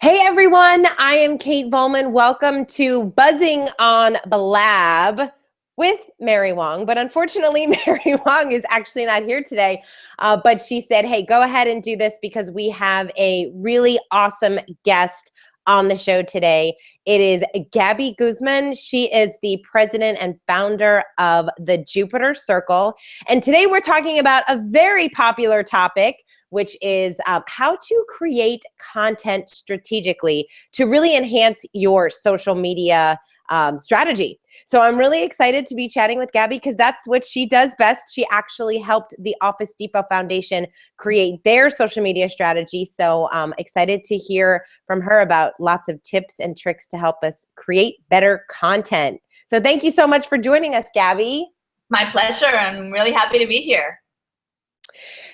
Hey everyone, I am Kate Volman. Welcome to Buzzing on Blab with Mary Wong. But unfortunately, Mary Wong is actually not here today. But she said, hey, go ahead and do this because we have a really awesome guest on the show today. It is Gabby Guzman. She is the president and founder of the Jupiter Circle. And today we're talking about a very popular topic, which is how to create content strategically to really enhance your social media strategy. So I'm really excited to be chatting with Gabby because that's what she does best. She actually helped the Office Depot Foundation create their social media strategy. So I'm excited to hear from her about lots of tips and tricks to help us create better content. So thank you so much for joining us, Gabby. My pleasure. I'm really happy to be here.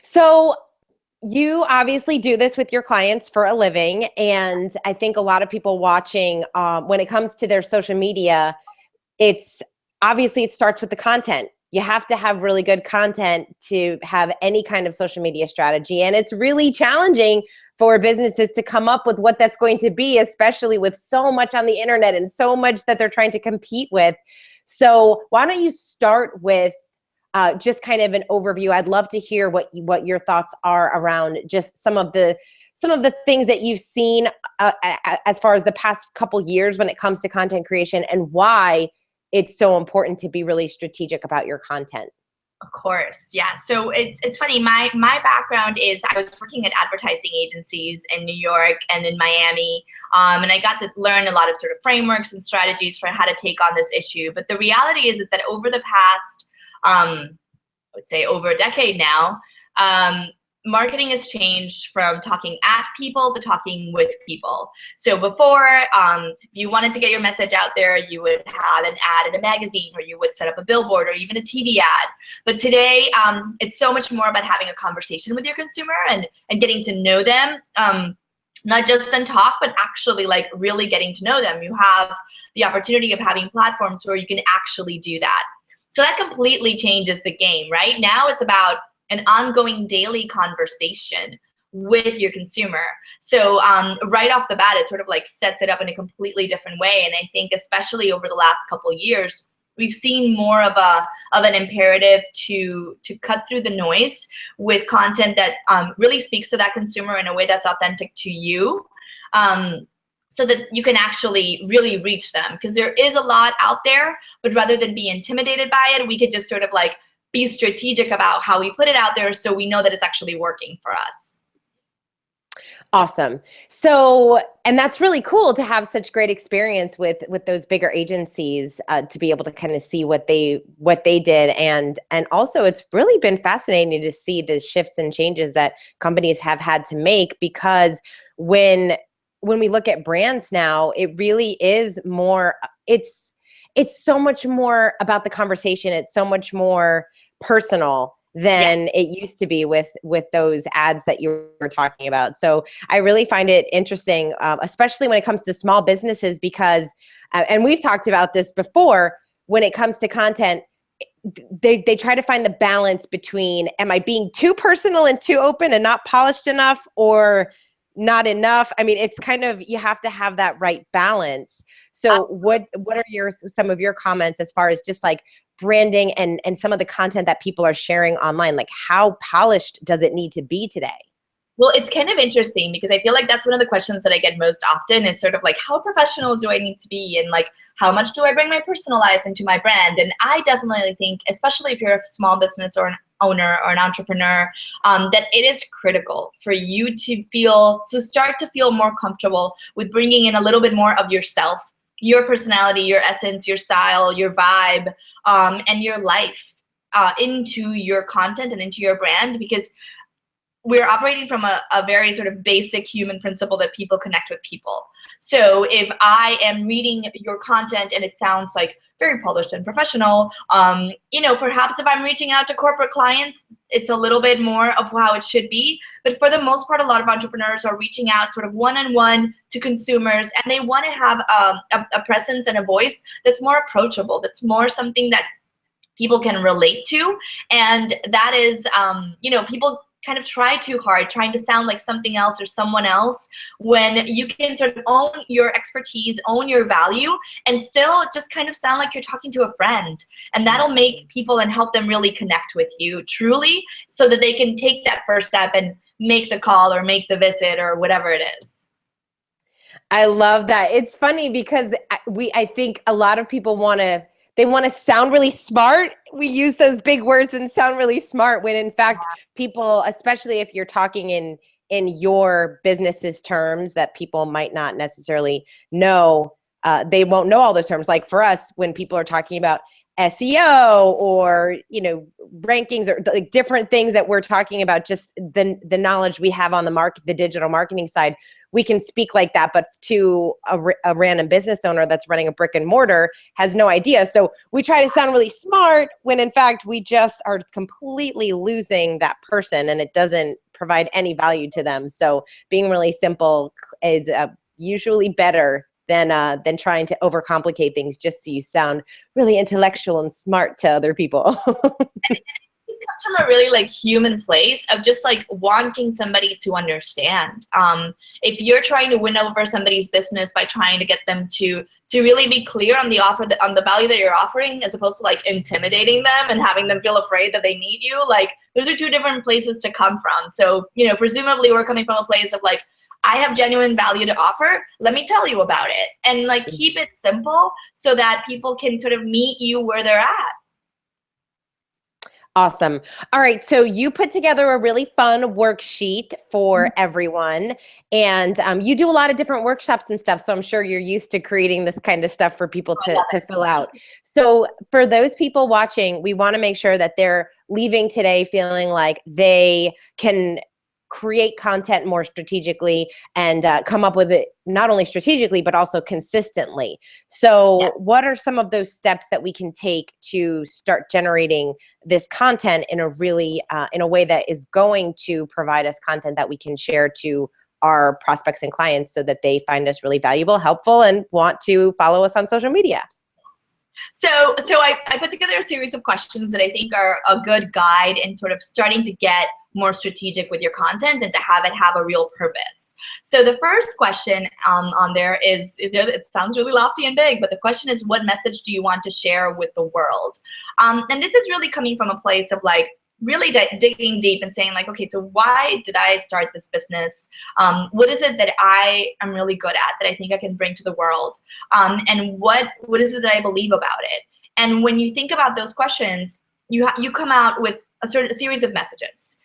So you obviously do this with your clients for a living, and I think a lot of people watching, when it comes to their social media, it starts with the content. You have to have really good content to have any kind of social media strategy, and it's really challenging for businesses to come up with what that's going to be, especially with so much on the internet and so much that they're trying to compete with. So why don't you start with just kind of an overview. I'd love to hear what your thoughts are around just some of the things that you've seen as far as the past couple years when it comes to content creation and why it's so important to be really strategic about your content. Of course, yeah. So it's funny. My background is I was working at advertising agencies in New York and in Miami, and I got to learn a lot of sort of frameworks and strategies for how to take on this issue. But the reality is that over the past I would say over a decade now, marketing has changed from talking at people to talking with people. So before, if you wanted to get your message out there, you would have an ad in a magazine, or you would set up a billboard, or even a TV ad. But today, it's so much more about having a conversation with your consumer and getting to know them. Not just in talk, but actually like really getting to know them. You have the opportunity of having platforms where you can actually do that. So that completely changes the game, right? Now it's about an ongoing daily conversation with your consumer. So right off the bat, it sort of like sets it up in a completely different way. And I think especially over the last couple of years, we've seen more of an imperative to cut through the noise with content that really speaks to that consumer in a way that's authentic to you. So that you can actually really reach them, because there is a lot out there, but rather than be intimidated by it, we could just sort of like be strategic about how we put it out there so we know that it's actually working for us. Awesome. So, and that's really cool to have such great experience with those bigger agencies, to be able to kind of see what they did. And also it's really been fascinating to see the shifts and changes that companies have had to make, because when we look at brands now, it really is more, it's so much more about the conversation. It's so much more personal than it used to be with those ads that you were talking about. So I really find it interesting, especially when it comes to small businesses, because, and we've talked about this before, when it comes to content, they try to find the balance between, am I being too personal and too open and not polished enough, or not enough? I mean, it's kind of, you have to have that right balance. So what are some of your comments as far as just like branding and some of the content that people are sharing online? Like, how polished does it need to be today? Well, it's kind of interesting because I feel like that's one of the questions that I get most often, is sort of like, how professional do I need to be? And like, how much do I bring my personal life into my brand? And I definitely think, especially if you're a small business or an owner or an entrepreneur, that it is critical for you to start to feel more comfortable with bringing in a little bit more of yourself, your personality, your essence, your style, your vibe, and your life into your content and into your brand, because we're operating from a very sort of basic human principle that people connect with people. So if I am reading your content and it sounds like very polished and professional, perhaps if I'm reaching out to corporate clients, it's a little bit more of how it should be. But for the most part, a lot of entrepreneurs are reaching out sort of one-on-one to consumers, and they want to have a presence and a voice that's more approachable, that's more something that people can relate to. And that is, people kind of try too hard, trying to sound like something else or someone else, when you can sort of own your expertise, own your value, and still just kind of sound like you're talking to a friend. And that'll make people and help them really connect with you truly, so that they can take that first step and make the call or make the visit or whatever it is. I love that. It's funny because I think a lot of people they want to sound really smart. We use those big words and sound really smart, when in fact people, especially if you're talking in your business's terms that people might not necessarily know, they won't know all those terms. Like for us, when people are talking about SEO or, you know, rankings or like different things that we're talking about, just the knowledge we have on the digital marketing side, we can speak like that, but to a random business owner that's running a brick and mortar has no idea. So we try to sound really smart when in fact we just are completely losing that person and it doesn't provide any value to them. So being really simple is usually better than trying to overcomplicate things just so you sound really intellectual and smart to other people. It comes from a really like human place of just like wanting somebody to understand. If you're trying to win over somebody's business by trying to get them to really be clear on the offer, on the value that you're offering, as opposed to like intimidating them and having them feel afraid that they need you, like those are two different places to come from. So, you know, presumably we're coming from a place of like, I have genuine value to offer. Let me tell you about it. And like keep it simple so that people can sort of meet you where they're at. Awesome. All right. So you put together a really fun worksheet for everyone, and you do a lot of different workshops and stuff. So I'm sure you're used to creating this kind of stuff for people to fill out. So for those people watching, we want to make sure that they're leaving today feeling like they can create content more strategically and come up with it not only strategically but also consistently. So what are some of those steps that we can take to start generating this content in a really in a way that is going to provide us content that we can share to our prospects and clients so that they find us really valuable, helpful, and want to follow us on social media? So I put together a series of questions that I think are a good guide in sort of starting to get more strategic with your content and to have it have a real purpose. So the first question on there is it sounds really lofty and big, but the question is, what message do you want to share with the world? And this is really coming from a place of like, really digging deep and saying like, okay, so why did I start this business? What is it that I am really good at that I think I can bring to the world? And what is it that I believe about it? And when you think about those questions, you come out with a series of messages.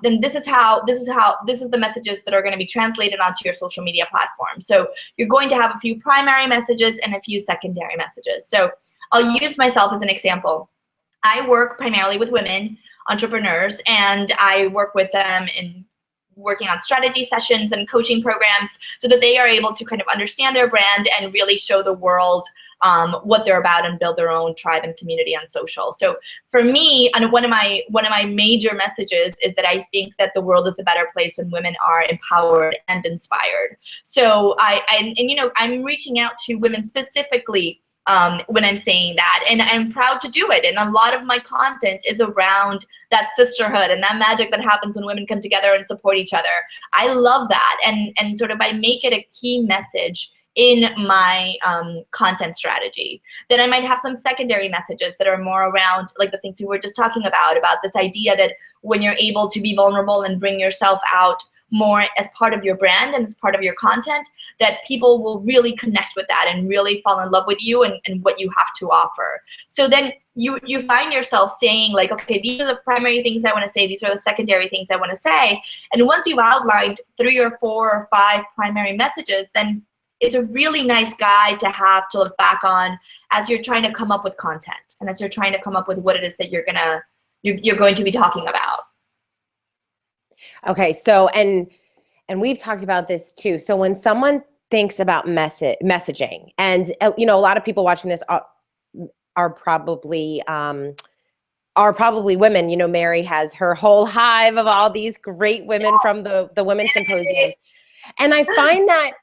Then this is the messages that are going to be translated onto your social media platform. So you're going to have a few primary messages and a few secondary messages. So I'll use myself as an example. I work primarily with women entrepreneurs, and I work with them in working on strategy sessions and coaching programs so that they are able to kind of understand their brand and really show the world what they're about and build their own tribe and community on social. So for me, and one of my major messages is that I think that the world is a better place when women are empowered and inspired. So I'm reaching out to women specifically when I'm saying that, and I'm proud to do it. And a lot of my content is around that sisterhood and that magic that happens when women come together and support each other. I love that, and sort of I make it a key message in my content strategy. Then I might have some secondary messages that are more around like the things we were just talking about this idea that when you're able to be vulnerable and bring yourself out more as part of your brand and as part of your content, that people will really connect with that and really fall in love with you and what you have to offer. So then you find yourself saying like, okay, these are the primary things I want to say, these are the secondary things I want to say. And once you've outlined 3 or 4 or 5 primary messages, then it's a really nice guide to have to look back on as you're trying to come up with content and as you're trying to come up with what it is that you're going to be talking about. Okay, so and we've talked about this too. So when someone thinks about messaging, and a lot of people watching this are probably women. Mary has her whole hive of all these great women from the Women's Symposium, and I find that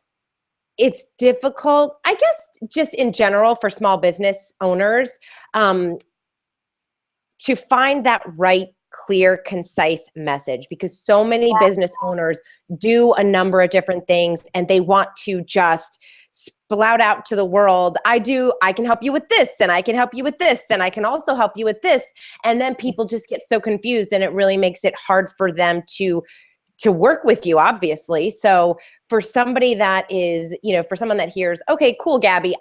it's difficult, I guess, just in general for small business owners to find that right clear, concise message, because so many business owners do a number of different things and they want to just spout out to the world, I can help you with this, and I can help you with this, and I can also help you with this. And then people just get so confused, and it really makes it hard for them to work with you, obviously. So for somebody that is, for someone that hears, okay, cool, Gabby,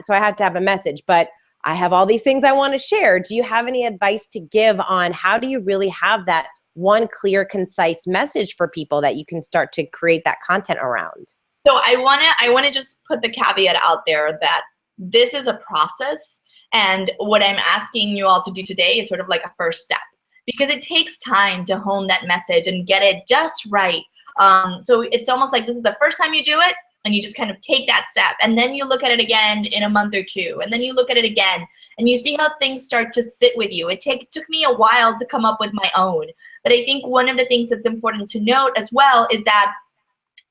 so I have to have a message, but I have all these things I want to share. Do you have any advice to give on how do you really have that one clear, concise message for people that you can start to create that content around? So I wanna just put the caveat out there that this is a process, and what I'm asking you all to do today is sort of like a first step, because it takes time to hone that message and get it just right. So it's almost like this is the first time you do it, and you just kind of take that step, and then you look at it again in a month or two, and then you look at it again, and you see how things start to sit with you. It took me a while to come up with my own, but I think one of the things that's important to note as well is that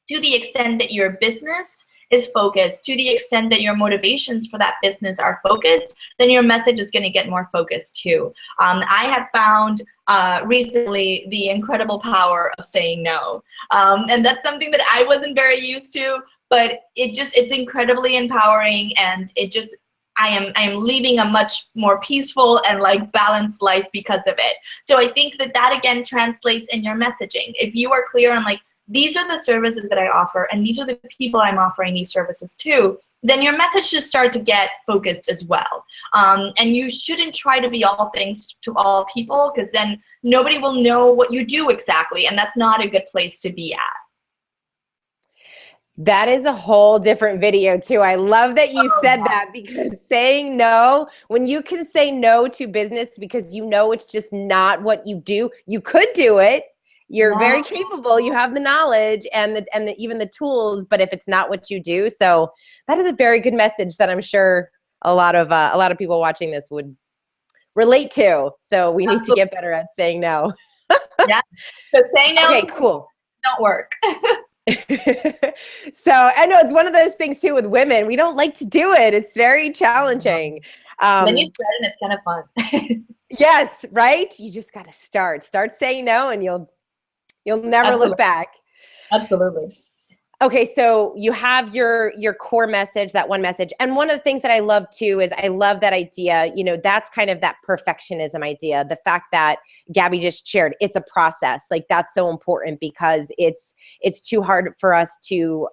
to the extent that your business is focused, to the extent that your motivations for that business are focused, then your message is going to get more focused too. I have found recently the incredible power of saying no. And that's something that I wasn't very used to, but it's incredibly empowering, and I am leading a much more peaceful and like balanced life because of it. So I think that again translates in your messaging. If you are clear on like, these are the services that I offer, and these are the people I'm offering these services to, then your message should start to get focused as well. And you shouldn't try to be all things to all people, because then nobody will know what you do exactly, and that's not a good place to be at. That is a whole different video too. I love that you said that, because saying no, when you can say no to business because you know it's just not what you do, you could do it. You're very capable. You have the knowledge and even the tools, but if it's not what you do, so that is a very good message that I'm sure a lot of people watching this would relate to. So we need to get better at saying no. Yeah. So saying no. Okay, cool. Don't work. So I know it's one of those things too with women. We don't like to do it. It's very challenging. Then you start and it's kind of fun. Yes, right? You just got to start saying no, and you'll never Absolutely. look back. Absolutely. Okay, so you have your core message, that one message. And one of the things that I love too is I love that idea, that's kind of that perfectionism idea. The fact that Gabby just shared, it's a process. Like that's so important, because it's too hard for us to,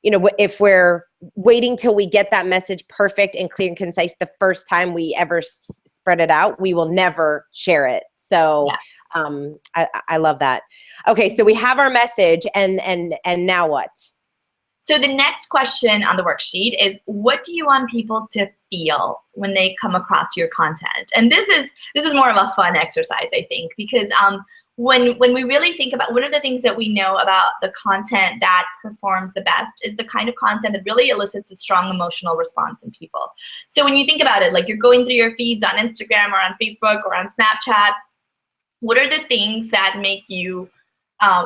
if we're waiting till we get that message perfect and clear and concise the first time we ever spread it out, we will never share it. So I love that. Okay, so we have our message, and now what? So the next question on the worksheet is, what do you want people to feel when they come across your content? And this is more of a fun exercise, I think, because when we really think about, one of the things that we know about the content that performs the best is the kind of content that really elicits a strong emotional response in people. So when you think about it, like you're going through your feeds on Instagram or on Facebook or on Snapchat, what are the things that make you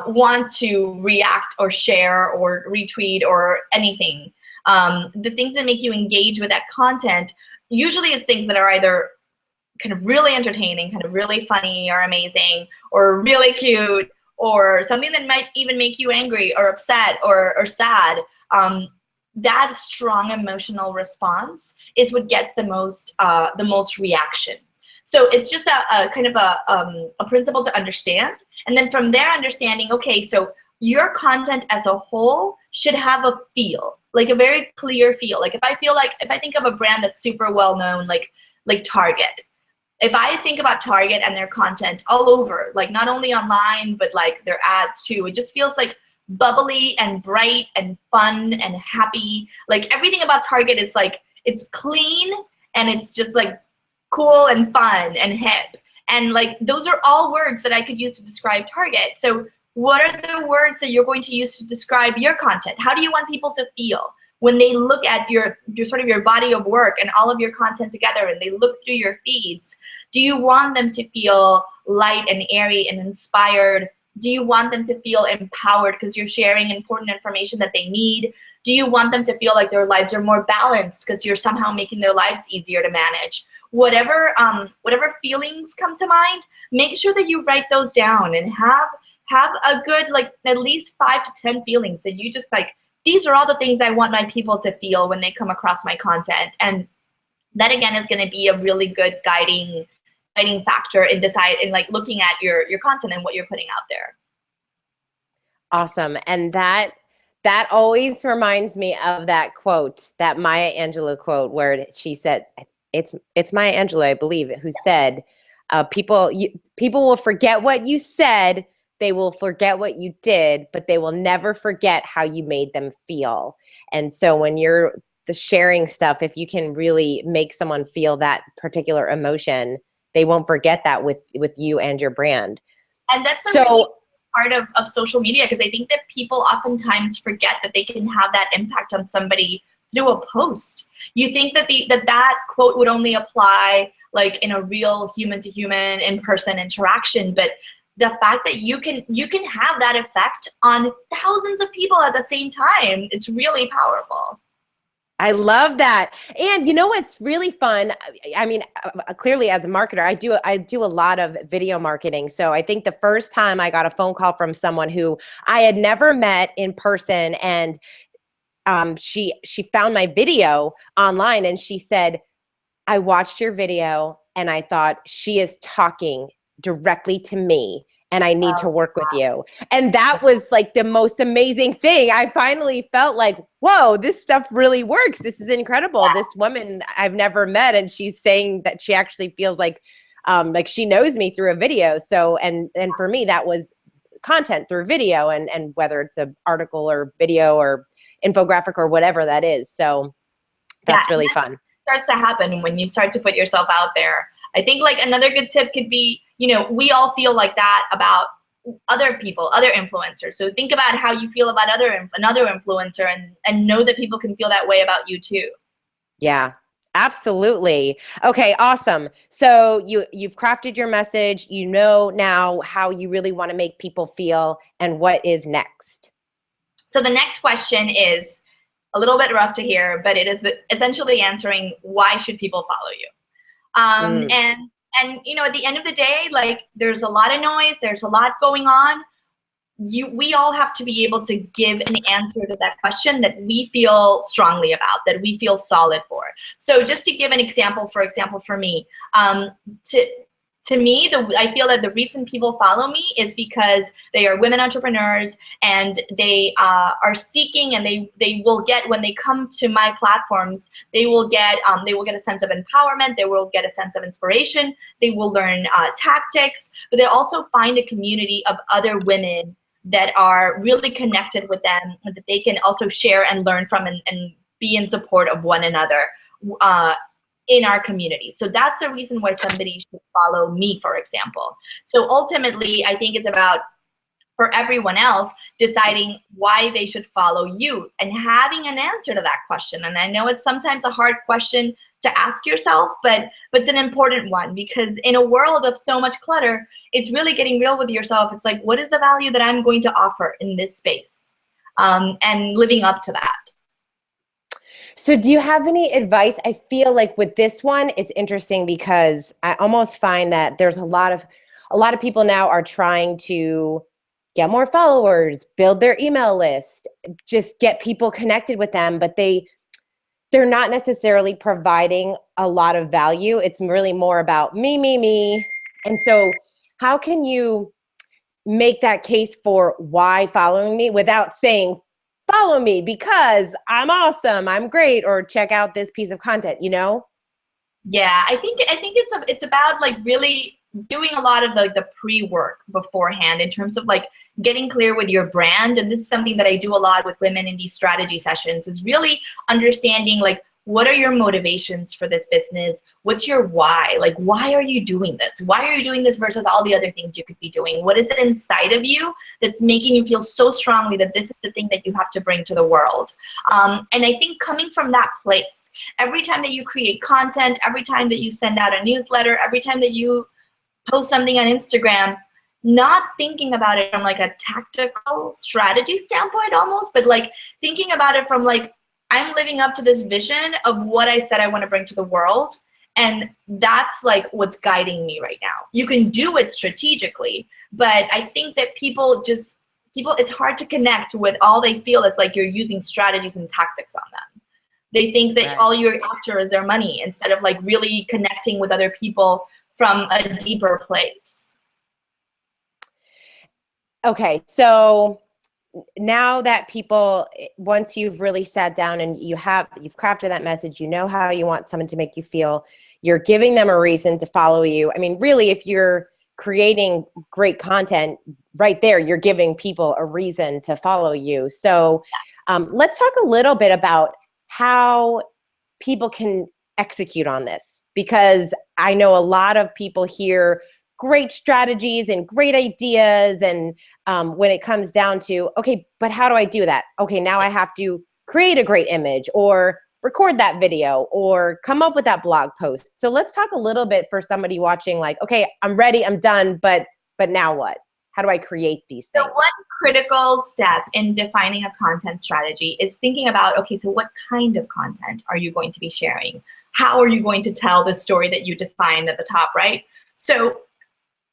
want to react or share or retweet or anything? The things that make you engage with that content usually is things that are either kind of really entertaining, kind of really funny or amazing, or really cute, or something that might even make you angry or upset or sad. That strong emotional response is what gets the most reaction. So it's just a kind of a principle to understand. And then from there, understanding, okay, so your content as a whole should have a feel, like a very clear feel. Like if I think of a brand that's super well known, like Target. If I think about Target and their content all over, like not only online, but like their ads too, it just feels like bubbly and bright and fun and happy. Like everything about Target is like, it's clean and it's just like cool and fun and hip. And like, those are all words that I could use to describe Target. So what are the words that you're going to use to describe your content? How do you want people to feel when they look at your sort of your body of work and all of your content together, and they look through your feeds? Do you want them to feel light and airy and inspired? Do you want them to feel empowered because you're sharing important information that they need? Do you want them to feel like their lives are more balanced because you're somehow making their lives easier to manage? whatever feelings come to mind, make sure that you write those down and have a good, like, at least 5 to 10 feelings that you just like, these are all the things I want my people to feel when they come across my content. And that again is going to be a really good guiding factor in like looking at your content and what you're putting out there. Awesome. And that always reminds me of that quote, that Maya Angelou quote, where she said, it's Maya Angelou, I believe, who said, people will forget what you said, they will forget what you did, but they will never forget how you made them feel. And so when you're the sharing stuff, if you can really make someone feel that particular emotion, they won't forget that with you and your brand. And that's a really part of social media, because I think that people oftentimes forget that they can have that impact on somebody through a post. You think that that quote would only apply like in a real human to human in-person interaction, but the fact that you can have that effect on thousands of people at the same time, it's really powerful. I love that. And you know what's really fun? I mean, clearly as a marketer, I do a lot of video marketing. So I think the first time I got a phone call from someone who I had never met in person, and she found my video online, and she said, I watched your video and I thought, she is talking directly to me, and I need to work with you. And that was like the most amazing thing. I finally felt like, whoa, this stuff really works. This is incredible. This woman I've never met, and she's saying that she actually feels like she knows me through a video. So, and for me, that was content through video, and whether it's an article or video or infographic or whatever that is. So that's really fun. Starts to happen when you start to put yourself out there. I think like another good tip could be, we all feel like that about other people, other influencers. So think about how you feel about another influencer, and know that people can feel that way about you too. Yeah, absolutely. Okay, awesome. So you've crafted your message. You know now how you really want to make people feel, and what is next? So the next question is a little bit rough to hear, but it is essentially answering, why should people follow you? And at the end of the day, like, there's a lot of noise, there's a lot going on. We all have to be able to give an answer to that question that we feel strongly about, that we feel solid for. So just to give an example, for me, to me, I feel that the reason people follow me is because they are women entrepreneurs, and they are seeking, and they will get, when they come to my platforms, they will get a sense of empowerment, they will get a sense of inspiration, they will learn tactics, but they also find a community of other women that are really connected with them, and that they can also share and learn from, and be in support of one another in our community. So that's the reason why somebody should follow me, for example. So ultimately, I think it's about, for everyone else, deciding why they should follow you and having an answer to that question. And I know it's sometimes a hard question to ask yourself, but it's an important one, because in a world of so much clutter, it's really getting real with yourself. It's like, what is the value that I'm going to offer in this space? And living up to that. So do you have any advice? I feel like with this one, it's interesting because I almost find that there's a lot of people now are trying to get more followers, build their email list, just get people connected with them, but they're not necessarily providing a lot of value. It's really more about me. And so how can you make that case for why following me without saying, follow me because I'm awesome, I'm great, or check out this piece of content, Yeah, I think it's about like really doing a lot of the pre-work beforehand, in terms of like getting clear with your brand. And this is something that I do a lot with women in these strategy sessions, is really understanding, like, what are your motivations for this business? What's your why? Like, why are you doing this? Why are you doing this versus all the other things you could be doing? What is it inside of you that's making you feel so strongly that this is the thing that you have to bring to the world? And I think coming from that place, every time that you create content, every time that you send out a newsletter, every time that you post something on Instagram, not thinking about it from like a tactical strategy standpoint almost, but like thinking about it from like, I'm living up to this vision of what I said I want to bring to the world, And that's like what's guiding me right now. You can do it strategically, but I think that it's hard to connect with all they feel is like you're using strategies and tactics on them. They think that Right. all you're after is their money instead of like really connecting with other people from a deeper place. Okay, so now that people, once you've really sat down and you've crafted that message, you know how you want someone to make you feel, you're giving them a reason to follow you. I mean, really, if you're creating great content right there, you're giving people a reason to follow you. So let's talk a little bit about how people can execute on this, because I know a lot of people hear great strategies and great ideas, and when it comes down to, okay, but how do I do that? Okay, now I have to create a great image or record that video or come up with that blog post. So let's talk a little bit for somebody watching, like, okay, I'm ready, I'm done, but now what? How do I create these So things? one critical step in defining a content strategy is thinking about, okay, so what kind of content are you going to be sharing? How are you going to tell the story that you defined at the top, right? So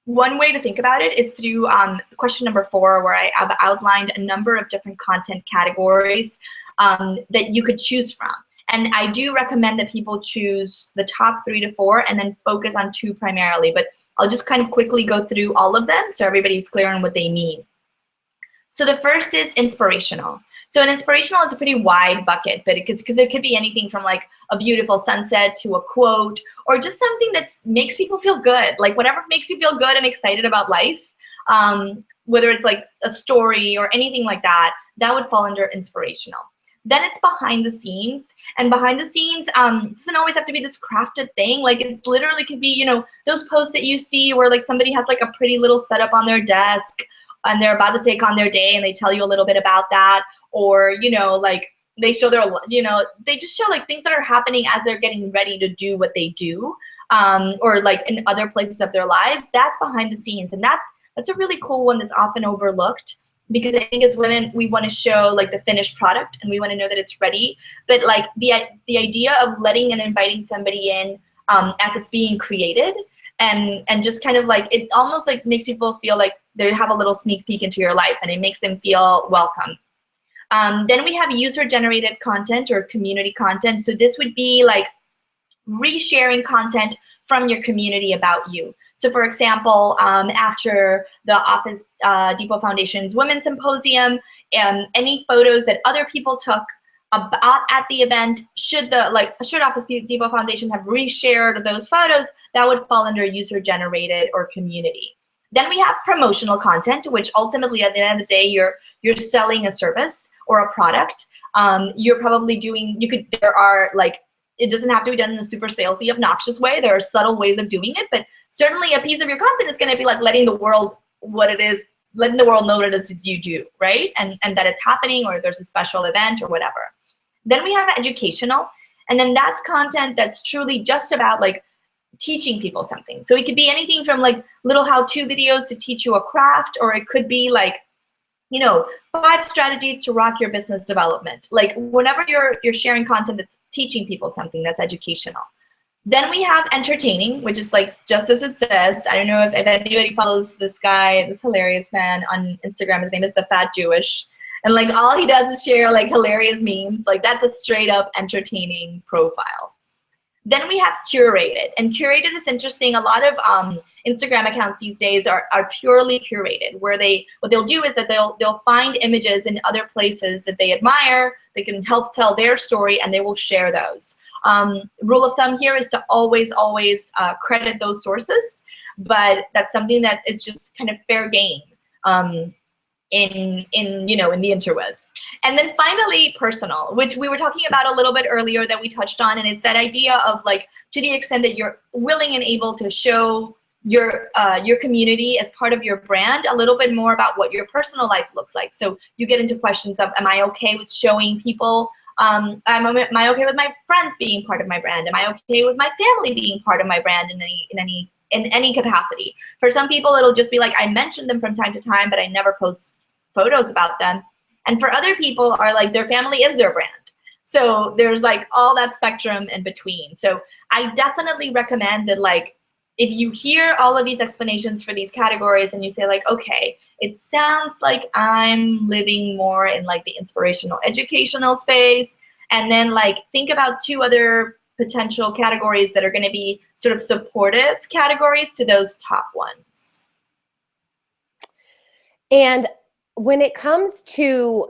one way to think about it is through question number 4, where I have outlined a number of different content categories that you could choose from. And I do recommend that people choose the top 3 to 4 and then focus on 2 primarily. But I'll just kind of quickly go through all of them so everybody's clear on what they mean. So the first is inspirational. So an inspirational is a pretty wide bucket, but because it could be anything from like a beautiful sunset to a quote, or just something that makes people feel good, like whatever makes you feel good and excited about life, whether it's like a story or anything like that, that would fall under inspirational. Then it's behind the scenes, and behind the scenes doesn't always have to be this crafted thing. Like it's literally could be, those posts that you see where like somebody has like a pretty little setup on their desk and they're about to take on their day and they tell you a little bit about that. Or, like they show they just show like things that are happening as they're getting ready to do what they do, or like in other places of their lives. That's behind the scenes. And that's a really cool one that's often overlooked, because I think as women, we want to show like the finished product and we want to know that it's ready. But like the idea of letting and inviting somebody in as it's being created, and just kind of like, it almost like makes people feel like they have a little sneak peek into your life, and it makes them feel welcome. Then we have user-generated content or community content. So this would be like resharing content from your community about you. So for example, after the Office Depot Foundation's Women's Symposium, any photos that other people took about at the event, should Office Depot Foundation have reshared those photos, that would fall under user-generated or community. Then we have promotional content, which ultimately at the end of the day, you're selling a service or a product. You're probably doing, it doesn't have to be done in a super salesy, obnoxious way. There are subtle ways of doing it, but certainly a piece of your content is going to be like letting the world know what it is you do, right? And that it's happening, or there's a special event or whatever. Then we have educational, and then that's content that's truly just about like teaching people something. So it could be anything from like little how-to videos to teach you a craft, or it could be like, 5 strategies to rock your business development. Like whenever you're sharing content that's teaching people something, that's educational. Then we have entertaining, which is like just as it says. I don't know if anybody follows this guy, this hilarious man on Instagram. His name is The Fat Jewish. And like all he does is share like hilarious memes. Like that's a straight up entertaining profile. Then we have curated, and curated is interesting. A lot of Instagram accounts these days are purely curated, where what they'll do is that they'll find images in other places that they admire, they can help tell their story, and they will share those. Rule of thumb here is to always credit those sources, but that's something that is just kind of fair game in the interwebs. And then finally, personal, which we were talking about a little bit earlier that we touched on, and it's that idea of like, to the extent that you're willing and able to show your community as part of your brand a little bit more about what your personal life looks like. So you get into questions of, am I okay with showing people, am I okay with my friends being part of my brand? Am I okay with my family being part of my brand in any capacity? For some people, it'll just be like, I mention them from time to time, but I never post photos about them. And for other people are like, their family is their brand. So there's like all that spectrum in between. So I definitely recommend that, like, if you hear all of these explanations for these categories and you say like, okay, it sounds like I'm living more in like the inspirational educational space, and then like think about two other potential categories that are going to be sort of supportive categories to those top ones. And when it comes to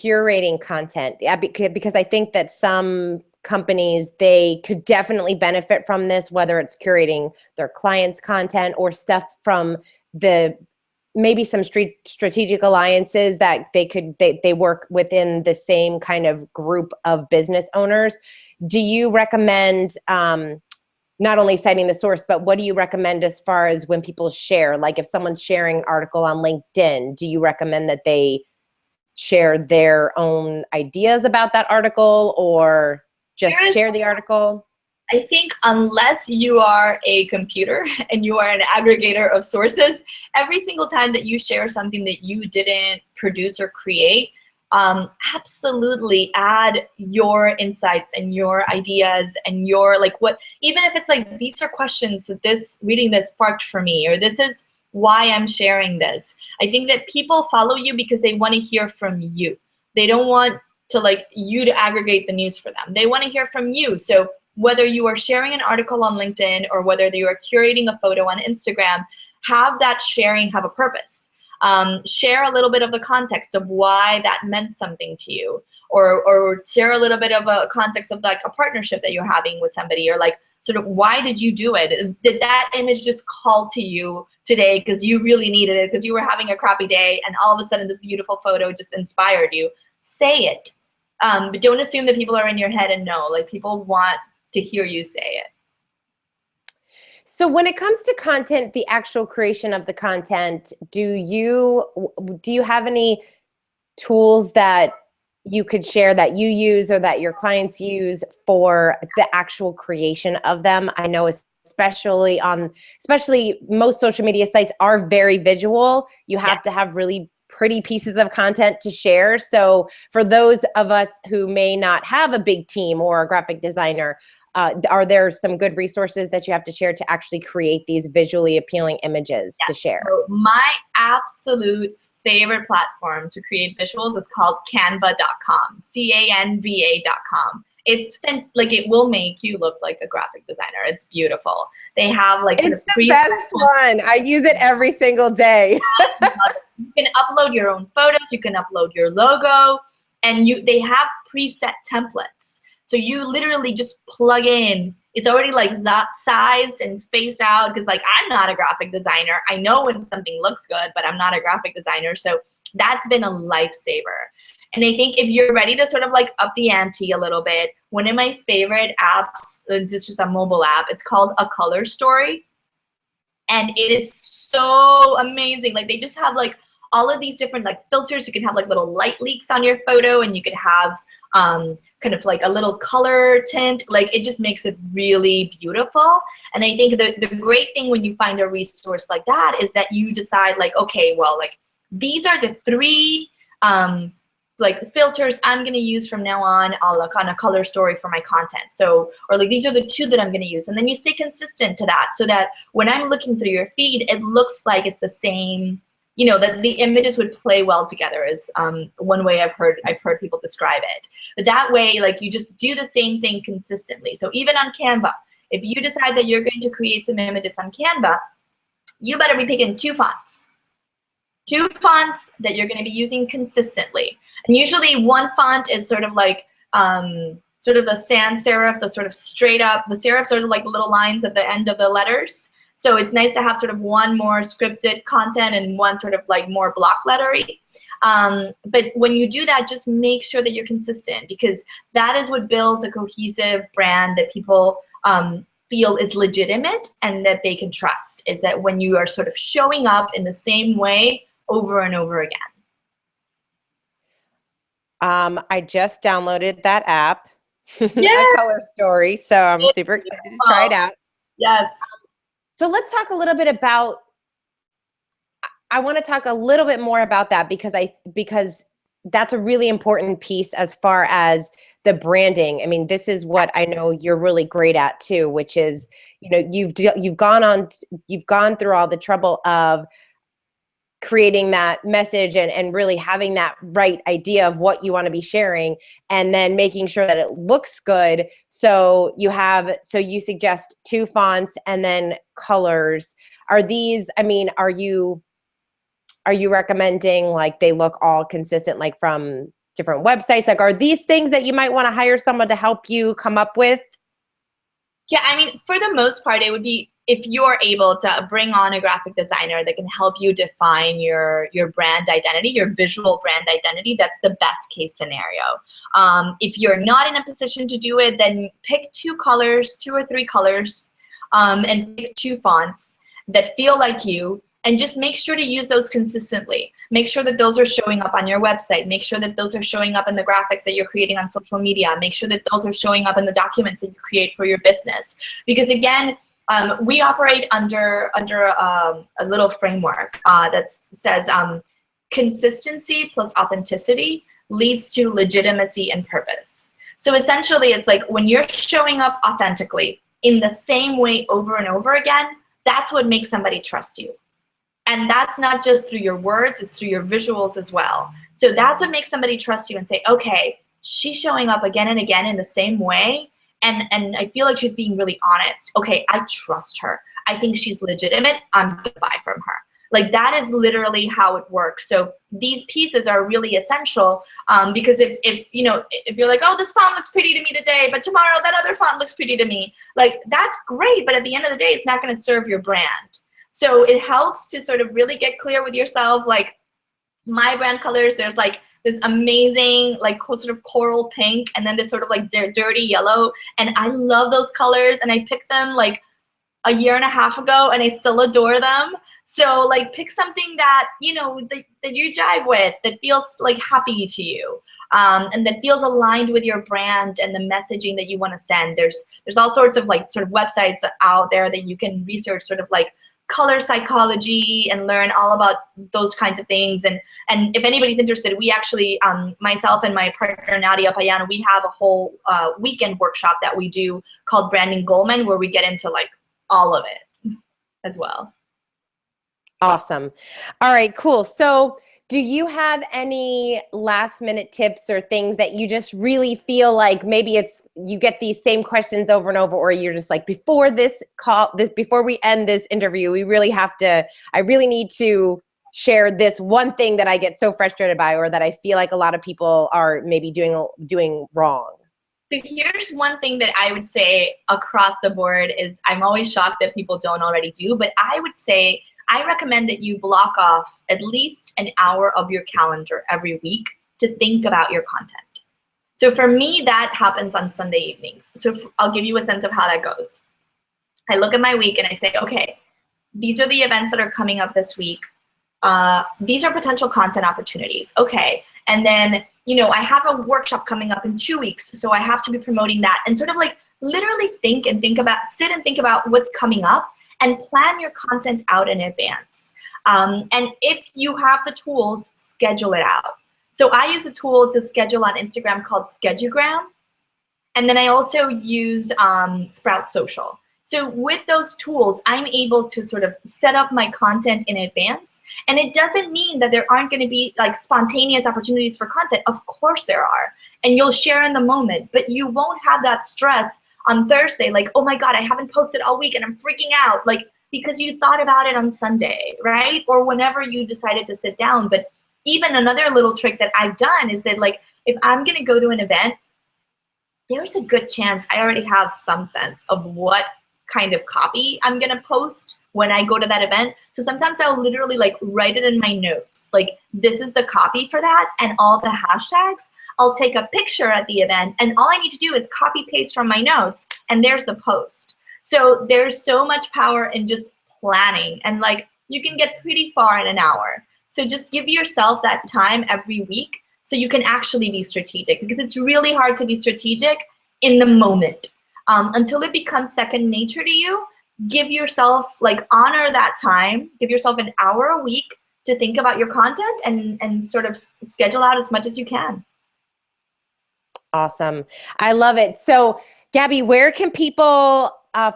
curating content, yeah, because I think that some companies, they could definitely benefit from this, whether it's curating their clients' content or stuff from the maybe some strategic alliances that they work within the same kind of group of business owners. Do you recommend not only citing the source, but what do you recommend as far as when people share? Like if someone's sharing an article on LinkedIn, do you recommend that they share their own ideas about that article or just share the article? I think unless you are a computer and you are an aggregator of sources, every single time that you share something that you didn't produce or create, absolutely add your insights and your ideas and your like what, even if it's like, these are questions that reading this sparked for me, or this is why I'm sharing this. I think that people follow you because they want to hear from you. They don't want to like you to aggregate the news for them. They want to hear from you. So whether you are sharing an article on LinkedIn or whether you are curating a photo on Instagram, have that sharing have a purpose. Share a little bit of the context of why that meant something to you, or share a little bit of a context of like a partnership that you're having with somebody, or like sort of why did you do it? Did that image just call to you today because you really needed it, because you were having a crappy day and all of a sudden this beautiful photo just inspired you? Say it. But don't assume that people are in your head and know. Like, people want to hear you say it. So when it comes to content, the actual creation of the content, do you have any tools that you could share that you use or that your clients use for the actual creation of them? I know especially most social media sites are very visual. You have to have really pretty pieces of content to share. So for those of us who may not have a big team or a graphic designer, are there some good resources that you have to share to actually create these visually appealing images to share? So my absolute favorite platform to create visuals is called canva.com, canva.com. It's like, it will make you look like a graphic designer. It's beautiful. They have like it's the best one. I use it every single day. You can upload your own photos. You can upload your logo, and they have preset templates. So you literally just plug in. It's already like sized and spaced out, because like, I'm not a graphic designer. I know when something looks good, but I'm not a graphic designer. So that's been a lifesaver. And I think if you're ready to sort of like up the ante a little bit, one of my favorite apps, it's just a mobile app, it's called A Color Story. And it is so amazing. Like, they just have like all of these different like filters. You can have like little light leaks on your photo, and you could have kind of like a little color tint. Like, it just makes it really beautiful. And I think the great thing when you find a resource like that is that you decide like, okay, well, like, these are the three like filters I'm going to use from now on. I'll look on A Color Story for my content. So, or like, these are the two that I'm going to use. And then you stay consistent to that, so that when I'm looking through your feed, it looks like it's the same, you know, that the images would play well together, is one way I've heard people describe it. But that way, like, you just do the same thing consistently. So even on Canva, if you decide that you're going to create some images on Canva, you better be picking two fonts that you're going to be using consistently. And usually one font is sort of like sort of the sans serif, the sort of straight up, the serifs are like the little lines at the end of the letters. So it's nice to have sort of one more scripted content and one sort of like more block lettery. But when you do that, just make sure that you're consistent, because that is what builds a cohesive brand that people feel is legitimate and that they can trust, is that when you are sort of showing up in the same way over and over again. I just downloaded that app, Yes. A Color Story, so I'm super excited to try it out. Yes. So let's talk a little bit about, I want to talk a little bit more about that, because that's a really important piece as far as the branding. I mean, this is what I know you're really great at too, which is, you know, you've gone through all the trouble of creating that message and really having that right idea of what you want to be sharing, and then making sure that it looks good. So you suggest 2 fonts and then colors. Are these, I mean, are you recommending like they look all consistent, like from different websites? Like, are these things that you might want to hire someone to help you come up with? Yeah, I mean, for the most part, it would be if you're able to bring on a graphic designer that can help you define your brand identity, your visual brand identity. That's the best case scenario. If you're not in a position to do it, then pick 2 colors, 2 or 3 colors, and pick 2 fonts that feel like you, and just make sure to use those consistently. Make sure that those are showing up on your website. Make sure that those are showing up in the graphics that you're creating on social media. Make sure that those are showing up in the documents that you create for your business. Because again, we operate under a little framework that says consistency plus authenticity leads to legitimacy and purpose. So essentially, it's like when you're showing up authentically in the same way over and over again, that's what makes somebody trust you. And that's not just through your words, it's through your visuals as well. So that's what makes somebody trust you and say, okay, she's showing up again and again in the same way. And I feel like she's being really honest. Okay, I trust her. I think she's legitimate. I'm going to buy from her. Like, that is literally how it works. So these pieces are really essential because if you're like, oh, this font looks pretty to me today, but tomorrow that other font looks pretty to me, like, that's great. But at the end of the day, it's not going to serve your brand. So it helps to sort of really get clear with yourself, like my brand colors, there's like this amazing like sort of coral pink and then this sort of like dirty yellow. And I love those colors and I picked them like a year and a half ago and I still adore them. So like pick something that, that you jive with, that feels like happy to you. And that feels aligned with your brand and the messaging that you want to send. There's all sorts of like sort of websites out there that you can research sort of like color psychology and learn all about those kinds of things. And if anybody's interested, we actually, myself and my partner Nadia Payano, we have a whole weekend workshop that we do called Branding Goldman, where we get into like all of it as well. Awesome. All right, cool. So do you have any last minute tips or things that you just really feel like maybe you get these same questions over and over, or you're just like, before we end this interview, I really need to share this one thing that I get so frustrated by, or that I feel like a lot of people are maybe doing wrong? So here's one thing that I would say across the board is I'm always shocked that people don't already do, but I would say I recommend that you block off at least an hour of your calendar every week to think about your content. So for me, that happens on Sunday evenings. So I'll give you a sense of how that goes. I look at my week and I say, okay, these are the events that are coming up this week. These are potential content opportunities. Okay. And then, I have a workshop coming up in 2 weeks, so I have to be promoting that, and sort of like literally sit and think about what's coming up and plan your content out in advance. And if you have the tools, schedule it out. So I use a tool to schedule on Instagram called Schedugram. And then I also use Sprout Social. So with those tools, I'm able to sort of set up my content in advance. And it doesn't mean that there aren't going to be like spontaneous opportunities for content. Of course there are. And you'll share in the moment, but you won't have that stress on Thursday, like, oh my God, I haven't posted all week and I'm freaking out, like, because you thought about it on Sunday, right? Or whenever you decided to sit down. But even another little trick that I've done is that, like, if I'm going to go to an event, there's a good chance I already have some sense of what kind of copy I'm going to post when I go to that event. So sometimes I'll literally like write it in my notes, like, this is the copy for that and all the hashtags. I'll take a picture at the event and all I need to do is copy paste from my notes and there's the post. So there's so much power in just planning, and like you can get pretty far in an hour. So just give yourself that time every week so you can actually be strategic, because it's really hard to be strategic in the moment. Until it becomes second nature to you, give yourself, like, honor that time, give yourself an hour a week to think about your content and sort of schedule out as much as you can. Awesome. I love it. So Gabby, where can people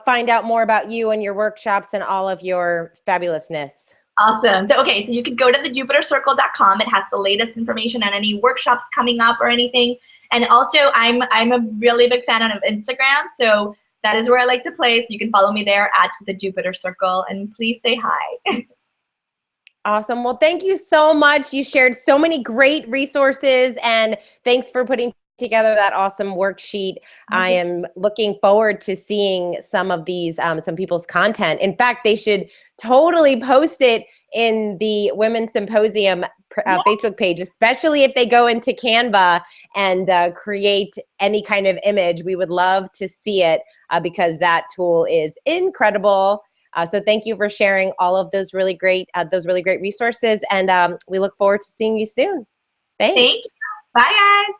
find out more about you and your workshops and all of your fabulousness? Awesome. So, okay, so you can go to thejupitercircle.com. It has the latest information on any workshops coming up or anything. And also, I'm a really big fan of Instagram, so that is where I like to play. So you can follow me there at the Jupiter Circle, and please say hi. Awesome. Well, thank you so much. You shared so many great resources, and thanks for putting together that awesome worksheet. I am looking forward to seeing some of these, some people's content. In fact, they should totally post it in the Women's Symposium Facebook page, especially if they go into Canva and create any kind of image. We would love to see it because that tool is incredible. So thank you for sharing all of those really great resources, and we look forward to seeing you soon. Thanks. Thanks. Bye, guys.